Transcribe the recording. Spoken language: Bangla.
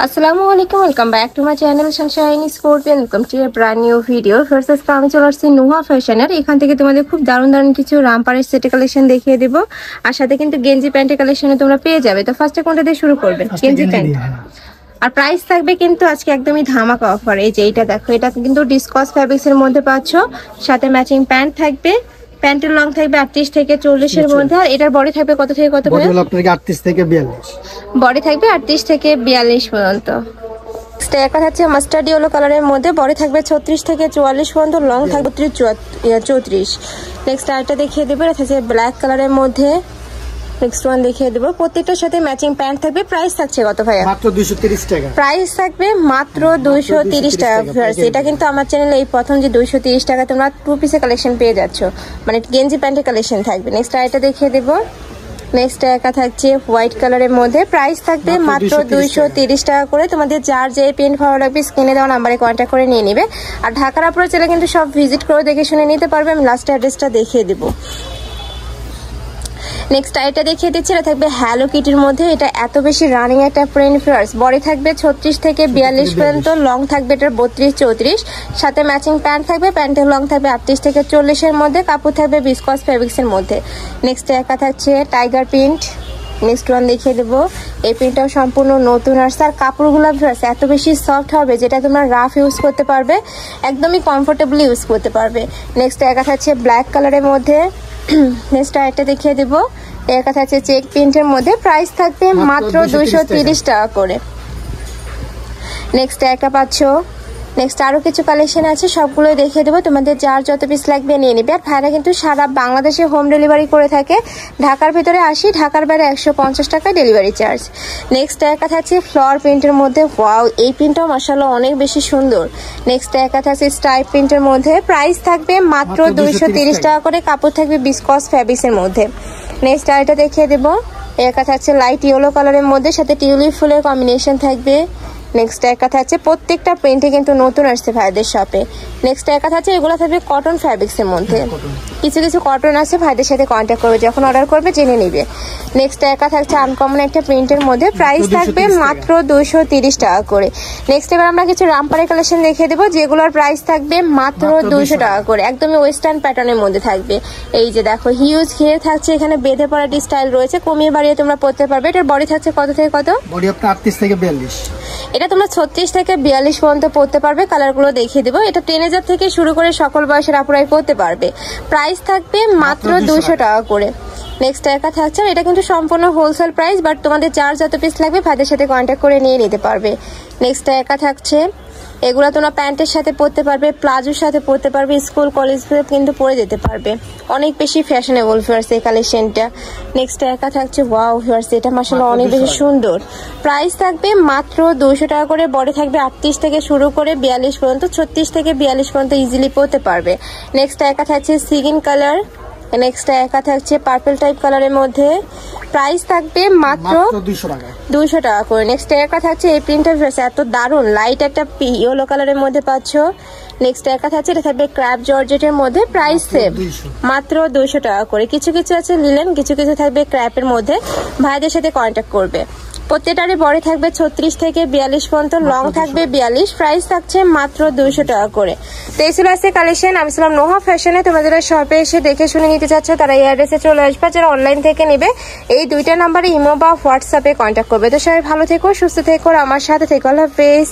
আসসালামু আলাইকুম, welcome back to my channel Sunshine scorpion. Welcome to A brand new video. First আজকে আমি চলে আসছি নুহা ফ্যাশনের। এখান থেকে তোমাদের খুব দারুণ দারুণ কিছু রামপারের সেট কালেকশন দেখিয়ে দেবো, আর সাথে কিন্তু গেঞ্জি প্যান্টের কালেকশনে তোমরা পেয়ে যাবে। তো ফার্স্টে কোনটা দিয়ে শুরু করবে? গেঞ্জি প্যান্ট। আর প্রাইস থাকবে কিন্তু আজকে একদমই ধামাকা অফার। এই যে এইটা দেখো, এটা কিন্তু ডিসকস ফ্যাব্রিক্স এর মধ্যে পাচ্ছ, সাথে ম্যাচিং প্যান্ট থাকবে। প্যান্টের লং থাকবে 38 থেকে 40 এর মধ্যে, আর এটার বডি থাকবে কত থেকে কত? বডি হলো আপনার 38 থেকে 42। বডি থাকবে 38 থেকে 42 পর্যন্ত। একটা হচ্ছে মাস্টার্ড ইয়েলো কালারের মধ্যে, বডি থাকবে 36 থেকে 44 পর্যন্ত, লং থাকবে 34। নেক্সট আরেকটা দেখিয়ে দেবো, এটা হচ্ছে ব্ল্যাক কালারের মধ্যে। নেক্সট ওয়ান দেখিয়ে দেবো, প্রত্যেকটার সাথে ম্যাচিং প্যান্ট থাকবে। প্রাইস থাকছে কত ভাইয়া? মাত্র 230 টাকা। প্রাইস থাকবে মাত্র 230 টাকা। এটা কিন্তু আমার চ্যানেলে এই প্রথম যে 230 টাকা তোমরা টু পিসের কালেকশন পেয়ে যাচ্ছ, মানে গেঞ্জি প্যান্টের কালেকশন থাকবে। নেক্সট আরেকটা দেখিয়ে দেবো, নেক্সট একা থাকছে হোয়াইট কালারের মধ্যে, প্রাইস থাকবে মাত্র 230 টাকা করে। তোমাদের যার যে প্রিন্ট ভালো লাগবে স্ক্রিনে দেওয়া নাম্বারে কন্ট্যাক্ট করে নিয়ে নেবে। আর ঢাকার আপনারা চাইলে কিন্তু সব ভিজিট করে দেখে শুনে নিতে পারবে। আমি লাস্ট অ্যাড্রেসটা দেখিয়ে দেবো। নেক্সট এটা দেখিয়ে দিচ্ছি, এটা থাকবে হ্যালো কিটির মধ্যে। এটা এত বেশি রানিং একটা প্রিন্ট ফ্লাওয়ার্স। বডি থাকবে 36 থেকে 42 পর্যন্ত, লং থাকবে এটার 32-34, সাথে ম্যাচিং প্যান্ট থাকবে। প্যান্টের লং থাকবে 38 থেকে 40 এর মধ্যে, কাপড় থাকবে বিসকস ফেব্রিক্স এর মধ্যে। নেক্সট একা থাকছে টাইগার প্রিন্ট। নেক্সট ওয়ান দেখিয়ে দেবো, এই প্রিন্টটাও সম্পূর্ণ নতুন আসছে। আর কাপড়গুলো এত বেশি সফট হবে যেটা তোমরা রাফ ইউজ করতে পারবে, একদমই কমফোর্টেবলি ইউজ করতে পারবে। নেক্সট একা থাকছে ব্ল্যাক কালারের মধ্যে। নেক্সট আরেকটা দেখিয়ে দেবো, এর কথা আছে চেক প্রিন্টের মধ্যে, প্রাইস থাকবে মাত্র 230 টাকা করে। নেক্সট একটা পাচ্ছ। নেক্সট আরো কিছু কালেকশন আছে, সবগুলো দেখিয়ে দেবো। তোমাদের যার যত পিস লাগবে নিয়ে নিবে। আর ভাইরা কিন্তু সারা বাংলাদেশে হোম ডেলিভারি করে থাকে। ঢাকার ভিতরে 80, ঢাকার বাইরে 150 টাকা ডেলিভারি চার্জ। নেক্সট একটা থাকছে ফ্লোর প্রিন্টের মধ্যে। ওয়াও, এই প্রিন্টটাও মাশাআল্লাহ অনেক বেশি সুন্দর। নেক্সট একটা থাকছে স্ট্রাইপ প্রিন্টের মধ্যে, প্রাইস থাকবে মাত্র 230 টাকা করে, কাপড় থাকবে বিসকস ফ্যাব্রিক্সের মধ্যে। নেক্সট আরেকটা দেখিয়ে দেবো, এর কথা হচ্ছে লাইট ইয়েলো কালারের মধ্যে, সাথে টিউলিপ ফুলের কম্বিনেশন থাকবে। নেক্সট এক কথা হচ্ছে প্রত্যেকটা প্রিন্টে কিন্তু নতুন আসছে ভাইদের শপে। নেক্সট এক কথা হচ্ছে এগুলো থাকবে কটন ফ্যাব্রিক্স এর মধ্যে, কিছু কিছু কটন আছে। ভাইদের সাথে কন্ট্যাক্ট করবে, যখন অর্ডার করবে জেনে নিবে। নেক্সট একা থাকছে আনকমন একটা প্রিন্টের মধ্যে, প্রাইস থাকবে মাত্র 230 টাকা করে। নেক্সট এবার আমরা কিছু রামপারের কালেকশন দেখিয়ে দেবো, যেগুলোর প্রাইস থাকবে মাত্র 200 টাকা করে, একদমই ওয়েস্টার্ন প্যাটার্নের মধ্যে থাকবে। এই যে দেখো, হিউজ ঘিরে থাকছে, এখানে বেঁধে পড়াটি স্টাইল রয়েছে, কমিয়ে বাড়িয়ে তোমরা পড়তে পারবে। এটার বডি থাকছে কত থেকে কত? বডি আপনার 38 থেকে 42। এটা তোমরা 36 থেকে 42 পর্যন্ত পড়তে পারবে। কালারগুলো দেখিয়ে দেবো। এটা টিনেজার থেকে শুরু করে সকল বয়সের আপুরাই পড়তে পারবে। প্রাইস থাকবে মাত্র 200 টাকা করে। নেক্সট একা থাকছে, এটা কিন্তু সম্পূর্ণ হোলসেল প্রাইস, বাট তোমাদের যার যত পিস লাগবে ভাইদের সাথে কন্ট্যাক্ট করে নিয়ে নিতে পারবে। নেক্সট একা থাকছে, এগুলো তোমরা প্যান্টের সাথে পরতে পারবে, প্লাজোর সাথে পরতে পারবে, স্কুল কলেজ কিন্তু পরে যেতে পারবে। অনেক বেশি ফ্যাশনেবল ফিয়ার্স এই কালেকশনটা। নেক্সট একা থাকছে, ওয়াও ফিয়ার্স, এটা মাশাআল্লাহ অনেক বেশি সুন্দর। প্রাইস থাকবে মাত্র 200 টাকা করে। বডি থাকবে 38 থেকে শুরু করে 42 পর্যন্ত, 36 থেকে 42 পর্যন্ত ইজিলি পরতে পারবে। নেক্সট একা থাকছে সিগিন কালার। নেক্সট একা থাকছে পার্পল টাইপ কালারের মধ্যে, প্রাইস থাকবে মাত্র 200 টাকা করে। নেক্সট একা থাকছে এই প্রিন্টার ড্রেস, এত দারুন লাইট একটা ইয়েলো কালারের মধ্যে পাচ্ছ। নেক্সট একা থাকছে, এটা থাকবে ক্র্যাপ জর্জেটের মধ্যে, প্রাইস সেম মাত্র 200 টাকা করে। কিছু কিছু আছে লিলেন, কিছু কিছু থাকবে ক্র্যাপের মধ্যে। ভাইদের সাথে কন্ট্যাক্ট করবে। প্রত্যেকটারই বডি থাকবে 36 থেকে 42 পর্যন্ত, লং থাকবে 42, প্রাইস থাকছে মাত্র 200 টাকা করে। তো এই ছিল আজকে কালেকশন। আমি ছিলাম নোহা ফ্যাশনে। তোমাদের শপে এসে দেখে শুনে নিতে চাচ্ছ তারা এই অ্যাড্রেসে চলে আসবে। যারা অনলাইন থেকে নেবে এই দুইটা নাম্বারে ইমো বা হোয়াটসঅ্যাপে কন্ট্যাক্ট করবে। তো সবাই ভালো থেকো, সুস্থ থেকো, আমার সাথে থেকো। আল্লাহ হাফেজ।